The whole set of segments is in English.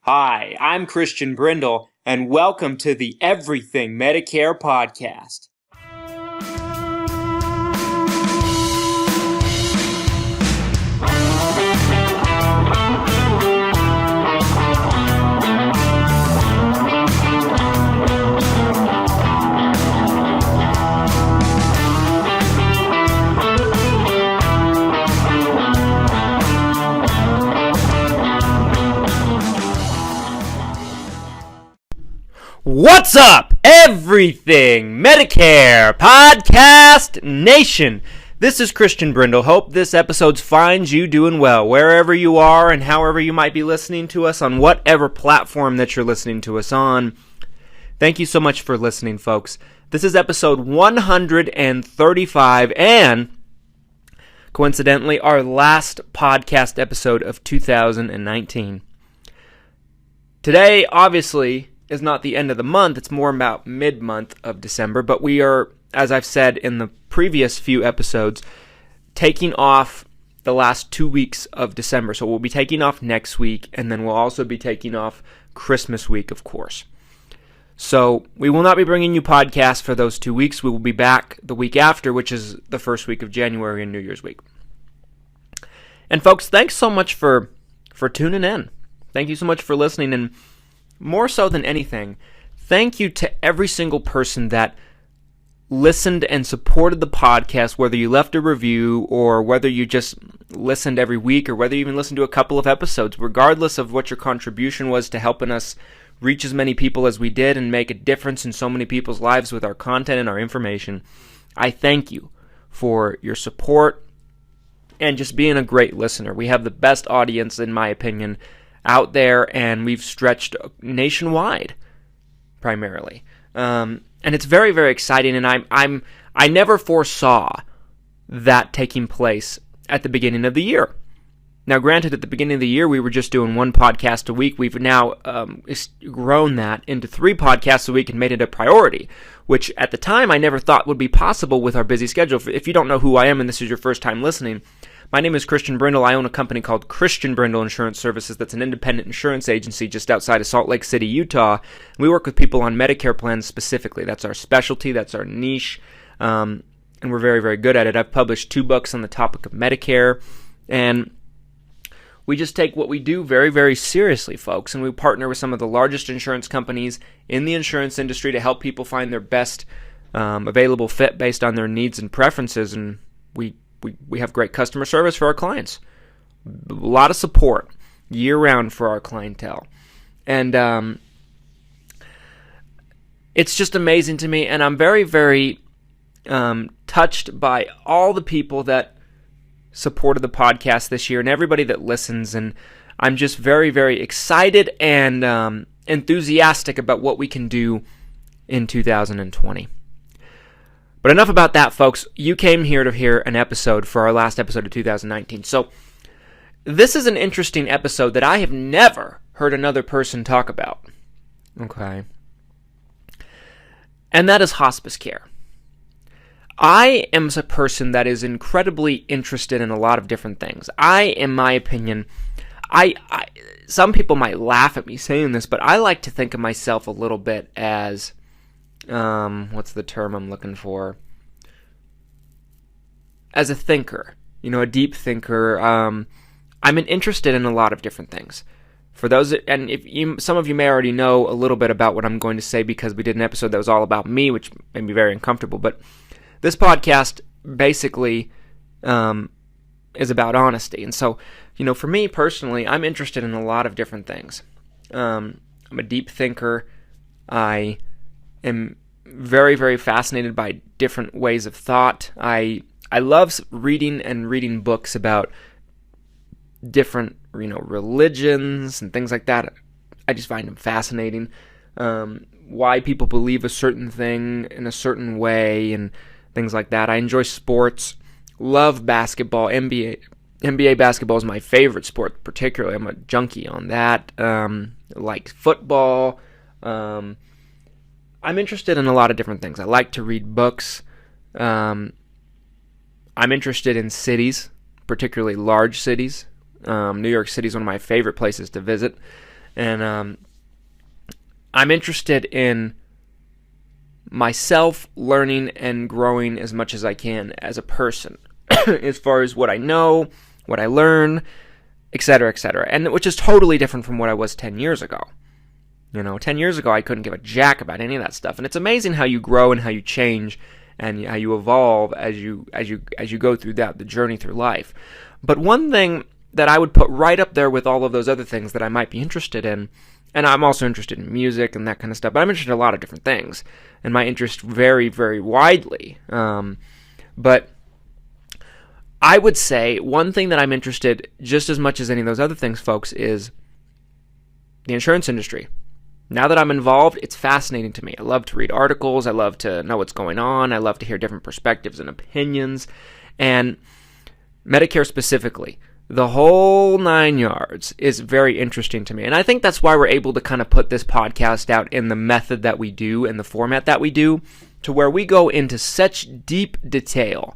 Hi, I'm Christian Brindle, and welcome to the Everything Medicare Podcast. What's up, Everything Medicare Podcast Nation? This is Christian Brindle. Hope this episode finds you doing well, wherever you are and however you might be listening to us on whatever platform that you're listening to us on. Thank you so much for listening, folks. This is episode 135 and, coincidentally, our last podcast episode of 2019. Today, obviously, is not the end of the month. It's more about mid-month of December, but we are, as I've said in the previous few episodes, taking off the last 2 weeks of December. So we'll be taking off next week, and then we'll also be taking off Christmas week, of course. So we will not be bringing you podcasts for those 2 weeks. We will be back the week after, which is the first week of January and New Year's week. And folks, thanks so much for tuning in. Thank you so much for listening, and more so than anything, thank you to every single person that listened and supported the podcast, whether you left a review or whether you just listened every week or whether you even listened to a couple of episodes. Regardless of what your contribution was to helping us reach as many people as we did and make a difference in so many people's lives with our content and our information, I thank you for your support and just being a great listener. We have the best audience, in my opinion, out there, and we've stretched nationwide, primarily, and it's very, very exciting. And I never foresaw that taking place at the beginning of the year. Now, granted, at the beginning of the year we were just doing one podcast a week. We've now grown that into 3 podcasts a week and made it a priority, which at the time I never thought would be possible with our busy schedule. If you don't know who I am and this is your first time listening, my name is Christian Brindle. I own a company called Christian Brindle Insurance Services that's an independent insurance agency just outside of Salt Lake City, Utah. We work with people on Medicare plans specifically. That's our specialty. That's our niche. And we're very, very good at it. I've published 2 books on the topic of Medicare. And we just take what we do very, very seriously, folks. And we partner with some of the largest insurance companies in the insurance industry to help people find their best available fit based on their needs and preferences. And we have great customer service for our clients. A lot of support year-round for our clientele. And it's just amazing to me. And I'm very, very touched by all the people that supported the podcast this year and everybody that listens. And I'm just very, very excited and enthusiastic about what we can do in 2020. But enough about that, folks. You came here to hear an episode for our last episode of 2019. So this is an interesting episode that I have never heard another person talk about. Okay. And that is hospice care. I am a person that is incredibly interested in a lot of different things. In my opinion, some people might laugh at me saying this, but I like to think of myself a little bit as what's the term I'm looking for? As a thinker, a deep thinker. I'm interested in a lot of different things. For those, and some of you may already know a little bit about what I'm going to say because we did an episode that was all about me, which made me very uncomfortable. But this podcast basically is about honesty, and so for me personally, I'm interested in a lot of different things. I'm a deep thinker. I am very, very fascinated by different ways of thought. I love reading books about different, religions and things like that. I just find them fascinating. Why people believe a certain thing in a certain way and things like that. I enjoy sports. Love basketball. NBA basketball is my favorite sport, particularly. I'm a junkie on that. Like football. I'm interested in a lot of different things. I like to read books. I'm interested in cities, particularly large cities. New York City is one of my favorite places to visit. And I'm interested in myself learning and growing as much as I can as a person, as far as what I know, what I learn, etc., etc., and which is totally different from what I was 10 years ago. 10 years ago, I couldn't give a jack about any of that stuff, and it's amazing how you grow and how you change and how you evolve as you go through the journey through life. But one thing that I would put right up there with all of those other things that I might be interested in, and I'm also interested in music and that kind of stuff, but I'm interested in a lot of different things, and my interest vary very widely. But I would say one thing that I'm interested just as much as any of those other things, folks, is the insurance industry. Now that I'm involved, it's fascinating to me. I love to read articles. I love to know what's going on. I love to hear different perspectives and opinions. And Medicare specifically, the whole 9 yards is very interesting to me. And I think that's why we're able to kind of put this podcast out in the method that we do, in the format that we do, to where we go into such deep detail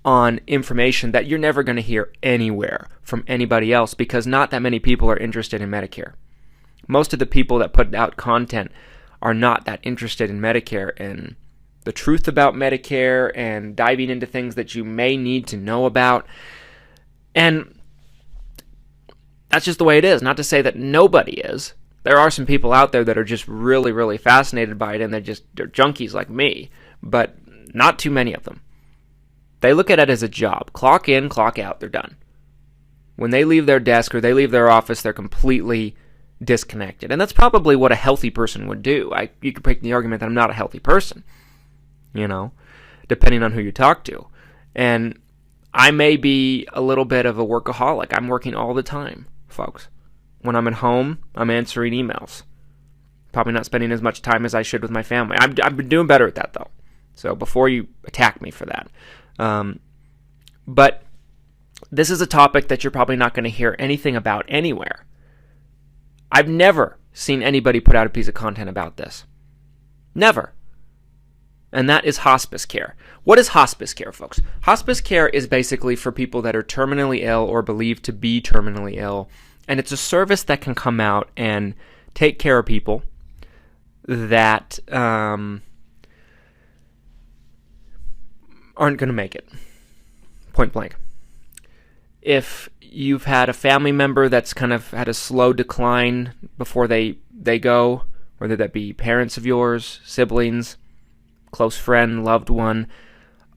on information that you're never going to hear anywhere from anybody else, because not that many people are interested in Medicare. Most of the people that put out content are not that interested in Medicare and the truth about Medicare and diving into things that you may need to know about. And that's just the way it is. Not to say that nobody is. There are some people out there that are just really, really fascinated by it, and they're junkies like me, but not too many of them. They look at it as a job. Clock in, clock out, they're done. When they leave their desk or they leave their office, they're completely disconnected. And that's probably what a healthy person would do. You could make the argument that I'm not a healthy person, depending on who you talk to. And I may be a little bit of a workaholic. I'm working all the time, folks. When I'm at home, I'm answering emails. Probably not spending as much time as I should with my family. I've been doing better at that, though. So before you attack me for that. But this is a topic that you're probably not going to hear anything about anywhere. I've never seen anybody put out a piece of content about this. Never. And that is hospice care. What is hospice care, folks? Hospice care is basically for people that are terminally ill or believed to be terminally ill. And it's a service that can come out and take care of people that aren't going to make it. Point blank. If you've had a family member that's kind of had a slow decline before they go, whether that be parents of yours, siblings, close friend, loved one,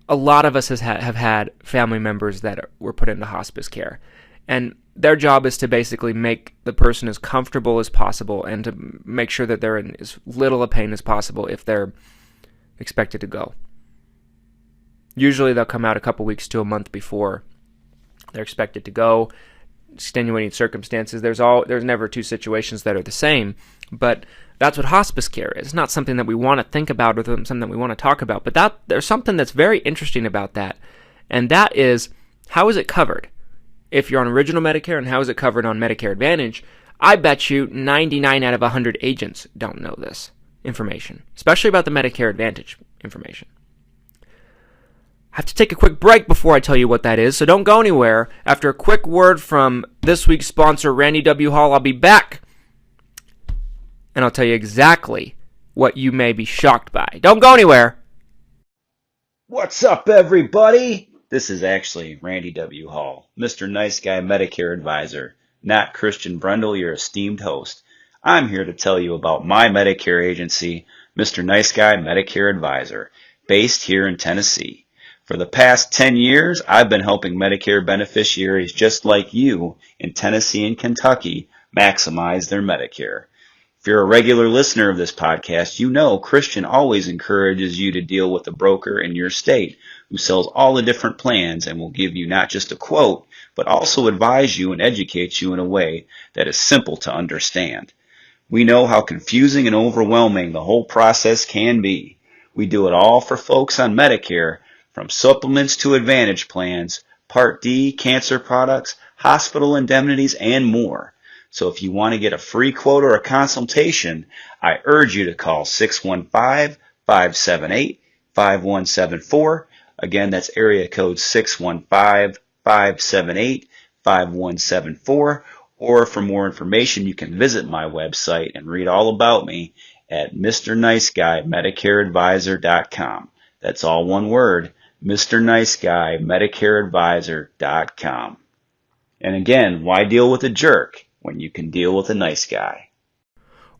a lot of us have had family members that were put into hospice care. And their job is to basically make the person as comfortable as possible and to make sure that they're in as little a pain as possible if they're expected to go. Usually they'll come out a couple weeks to a month before they're expected to go. Extenuating circumstances. There's never two situations that are the same, but that's what hospice care is. It's not something that we want to think about or something that we want to talk about, but there's something that's very interesting about that, and that is, how is it covered? If you're on original Medicare, and how is it covered on Medicare Advantage? I bet you 99 out of 100 agents don't know this information, especially about the Medicare Advantage information. I have to take a quick break before I tell you what that is, so don't go anywhere. After a quick word from this week's sponsor, Randy W. Hall, I'll be back, and I'll tell you exactly what you may be shocked by. Don't go anywhere. What's up, everybody? This is actually Randy W. Hall, Mr. Nice Guy Medicare Advisor, not Christian Brindle, your esteemed host. I'm here to tell you about my Medicare agency, Mr. Nice Guy Medicare Advisor, based here in Tennessee. For the past 10 years, I've been helping Medicare beneficiaries just like you in Tennessee and Kentucky maximize their Medicare. If you're a regular listener of this podcast, you know Christian always encourages you to deal with a broker in your state who sells all the different plans and will give you not just a quote, but also advise you and educate you in a way that is simple to understand. We know how confusing and overwhelming the whole process can be. We do it all for folks on Medicare, from supplements to Advantage plans, Part D, cancer products, hospital indemnities, and more. So if you want to get a free quote or a consultation, I urge you to call 615-578-5174. Again, that's area code 615-578-5174. Or for more information, you can visit my website and read all about me at MrNiceGuyMedicareAdvisor.com. That's all one word, MrNiceGuyMedicareAdvisor.com. And again, why deal with a jerk when you can deal with a nice guy?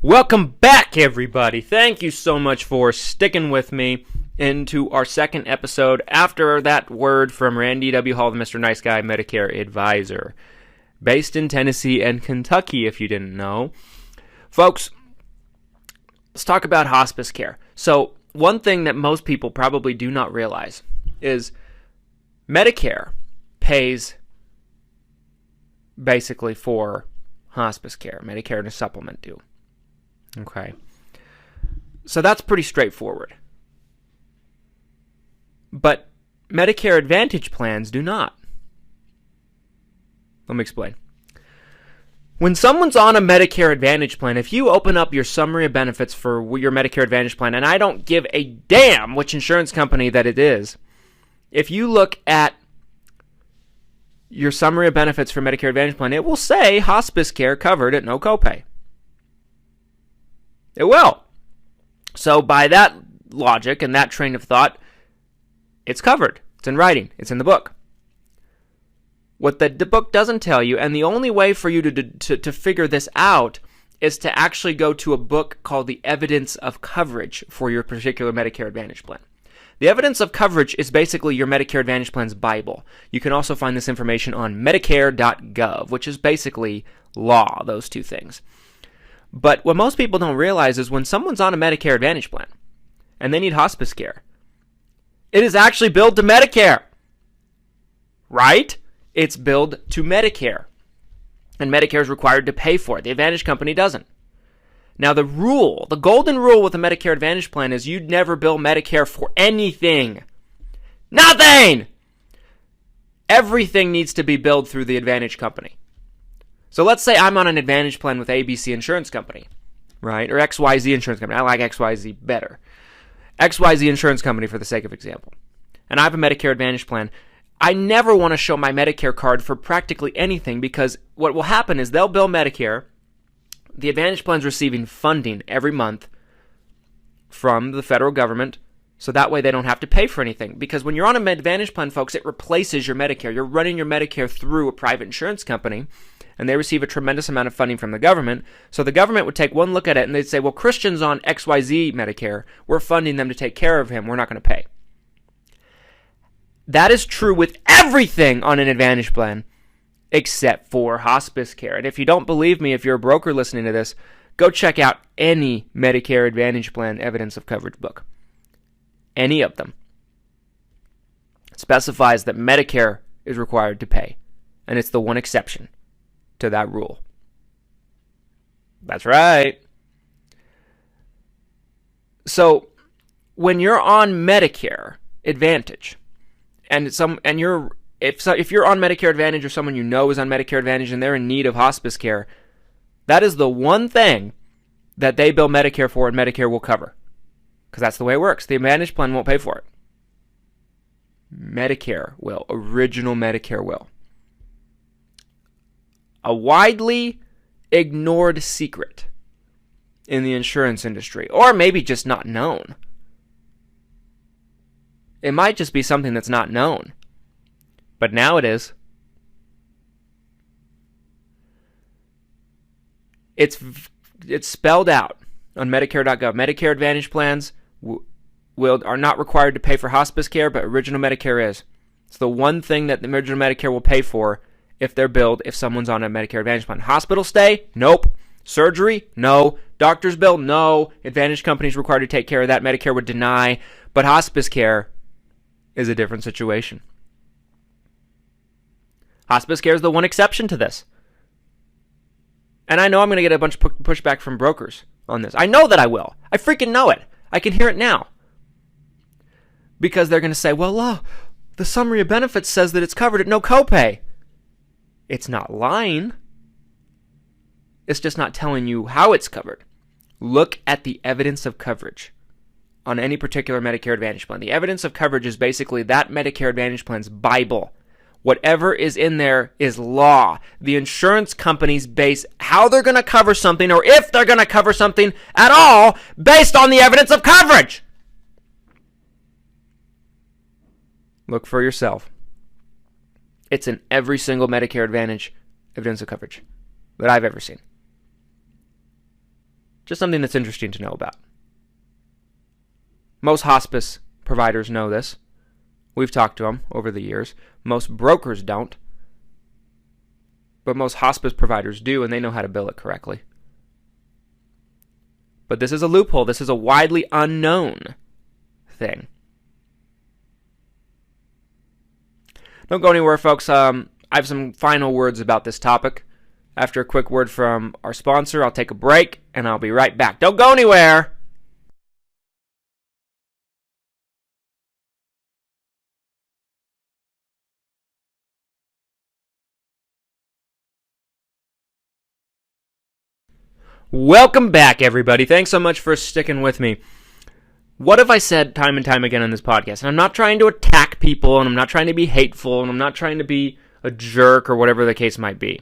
Welcome back, everybody. Thank you so much for sticking with me into our second episode after that word from Randy W. Hall, the Mr. Nice Guy Medicare Advisor. Based in Tennessee and Kentucky, if you didn't know. Folks, let's talk about hospice care. So, one thing that most people probably do not realize is Medicare pays basically for hospice care. Medicare and a supplement do. Okay. So that's pretty straightforward. But Medicare Advantage plans do not. Let me explain. When someone's on a Medicare Advantage plan, if you open up your summary of benefits for your Medicare Advantage plan, and I don't give a damn which insurance company that it is, if you look at your summary of benefits for Medicare Advantage plan, it will say hospice care covered at no copay. It will. So by that logic and that train of thought, it's covered. It's in writing. It's in the book. What the book doesn't tell you, and the only way for you to figure this out, is to actually go to a book called the Evidence of Coverage for your particular Medicare Advantage plan. The Evidence of Coverage is basically your Medicare Advantage plan's Bible. You can also find this information on Medicare.gov, which is basically law, those two things. But what most people don't realize is when someone's on a Medicare Advantage plan and they need hospice care, it is actually billed to Medicare. Right? It's billed to Medicare. And Medicare is required to pay for it. The Advantage company doesn't. Now the golden rule with the Medicare Advantage plan is you'd never bill Medicare for anything. Nothing! Everything needs to be billed through the Advantage company. So let's say I'm on an Advantage plan with ABC Insurance Company, right? Or XYZ Insurance Company. I like XYZ better. XYZ Insurance Company for the sake of example. And I have a Medicare Advantage plan. I never want to show my Medicare card for practically anything because what will happen is they'll bill Medicare. The Advantage plan's receiving funding every month from the federal government, so that way they don't have to pay for anything. Because when you're on an Advantage plan, folks, it replaces your Medicare. You're running your Medicare through a private insurance company, and they receive a tremendous amount of funding from the government. So the government would take one look at it and they'd say, well, Christian's on XYZ Medicare. We're funding them to take care of him. We're not going to pay. That is true with everything on an Advantage plan except for hospice care. And if you don't believe me, if you're a broker listening to this, go check out any Medicare Advantage plan evidence of coverage book. Any of them. It specifies that Medicare is required to pay. And it's the one exception to that rule. That's right. So, when you're on Medicare Advantage, if you're on Medicare Advantage or someone you know is on Medicare Advantage and they're in need of hospice care, that is the one thing that they bill Medicare for and Medicare will cover. Because that's the way it works. The Advantage plan won't pay for it. Medicare will. Original Medicare will. A widely ignored secret in the insurance industry, or maybe just not known. It might just be something that's not known. But now it is. It's spelled out on Medicare.gov. Medicare Advantage plans are not required to pay for hospice care, but original Medicare is. It's the one thing that the original Medicare will pay for if they're billed if someone's on a Medicare Advantage plan. Hospital stay? Nope. Surgery? No. Doctor's bill? No. Advantage companies required to take care of that. Medicare would deny. But hospice care is a different situation. Hospice care is the one exception to this. And I know I'm going to get a bunch of pushback from brokers on this. I know that I will. I freaking know it. I can hear it now. Because they're going to say, well, the summary of benefits says that it's covered at no copay. It's not lying. It's just not telling you how it's covered. Look at the evidence of coverage on any particular Medicare Advantage plan. The evidence of coverage is basically that Medicare Advantage plan's Bible. Whatever is in there is law. The insurance companies base how they're going to cover something, or if they're going to cover something at all, based on the evidence of coverage. Look for yourself. It's in every single Medicare Advantage evidence of coverage that I've ever seen. Just something that's interesting to know about. Most hospice providers know this. We've talked to them over the years. Most brokers don't. But most hospice providers do, and they know how to bill it correctly. But this is a loophole. This is a widely unknown thing. Don't go anywhere, folks. I have some final words about this topic. After a quick word from our sponsor, I'll take a break, and I'll be right back. Don't go anywhere! Welcome back, everybody. Thanks so much for sticking with me. What have I said time and time again on this podcast? And I'm not trying to attack people, and I'm not trying to be hateful, and I'm not trying to be a jerk or whatever the case might be.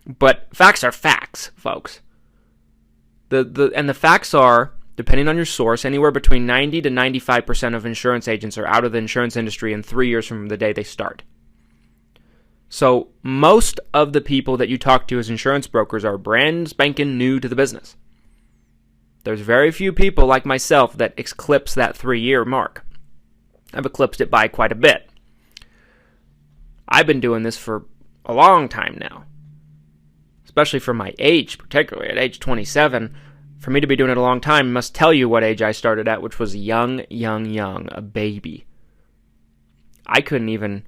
But facts are facts, folks. The facts are, depending on your source, anywhere between 90 to 95% of insurance agents are out of the insurance industry in 3 years from the day they start. So most of the people that you talk to as insurance brokers are brand spanking new to the business. There's very few people like myself that eclipse that 3-year mark. I've eclipsed it by quite a bit. I've been doing this for a long time now. Especially for my age, particularly at age 27. For me to be doing it a long time, I must tell you what age I started at, which was young, a baby. I couldn't even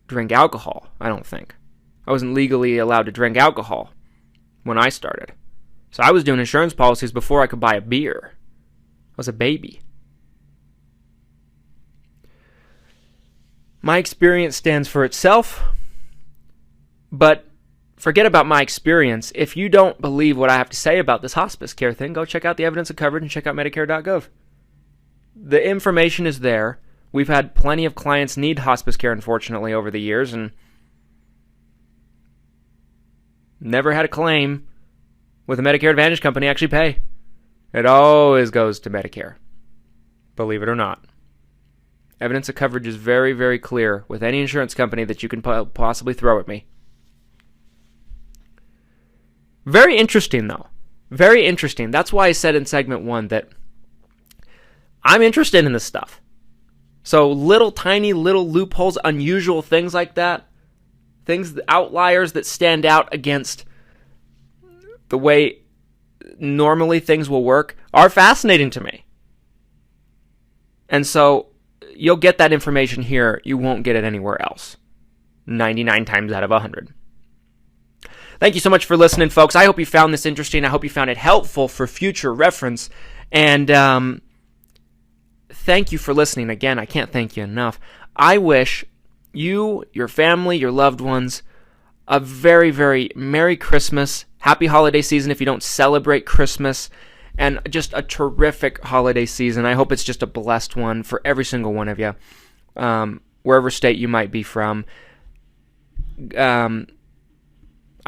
drink alcohol, I don't think. I wasn't legally allowed to drink alcohol when I started. So I was doing insurance policies before I could buy a beer. I was a baby. My experience stands for itself, but forget about my experience. If you don't believe what I have to say about this hospice care thing, go check out the evidence of coverage and check out Medicare.gov. The information is there. We've had plenty of clients need hospice care, unfortunately, over the years, and never had a claim with a Medicare Advantage company actually pay. It always goes to Medicare, believe it or not. Evidence of coverage is very, very clear with any insurance company that you can possibly throw at me. Very interesting, though. Very interesting. That's why I said in segment 1 that I'm interested in this stuff. So tiny little loopholes, unusual things like that, things, outliers that stand out against the way normally things will work are fascinating to me. And so you'll get that information here. You won't get it anywhere else. 99 times out of 100. Thank you so much for listening, folks. I hope you found this interesting. I hope you found it helpful for future reference. And thank you for listening. Again, I can't thank you enough. I wish you, your family, your loved ones, a very, very Merry Christmas, Happy Holiday Season if you don't celebrate Christmas, and just a terrific holiday season. I hope it's just a blessed one for every single one of you, wherever state you might be from. I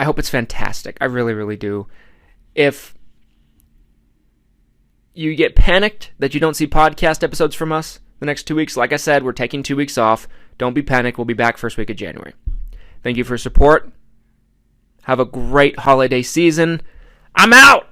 hope it's fantastic. I really, really do. If you get panicked that you don't see podcast episodes from us the next 2 weeks, like I said, we're taking 2 weeks off. Don't be panicked. We'll be back first week of January. Thank you for your support. Have a great holiday season. I'm out!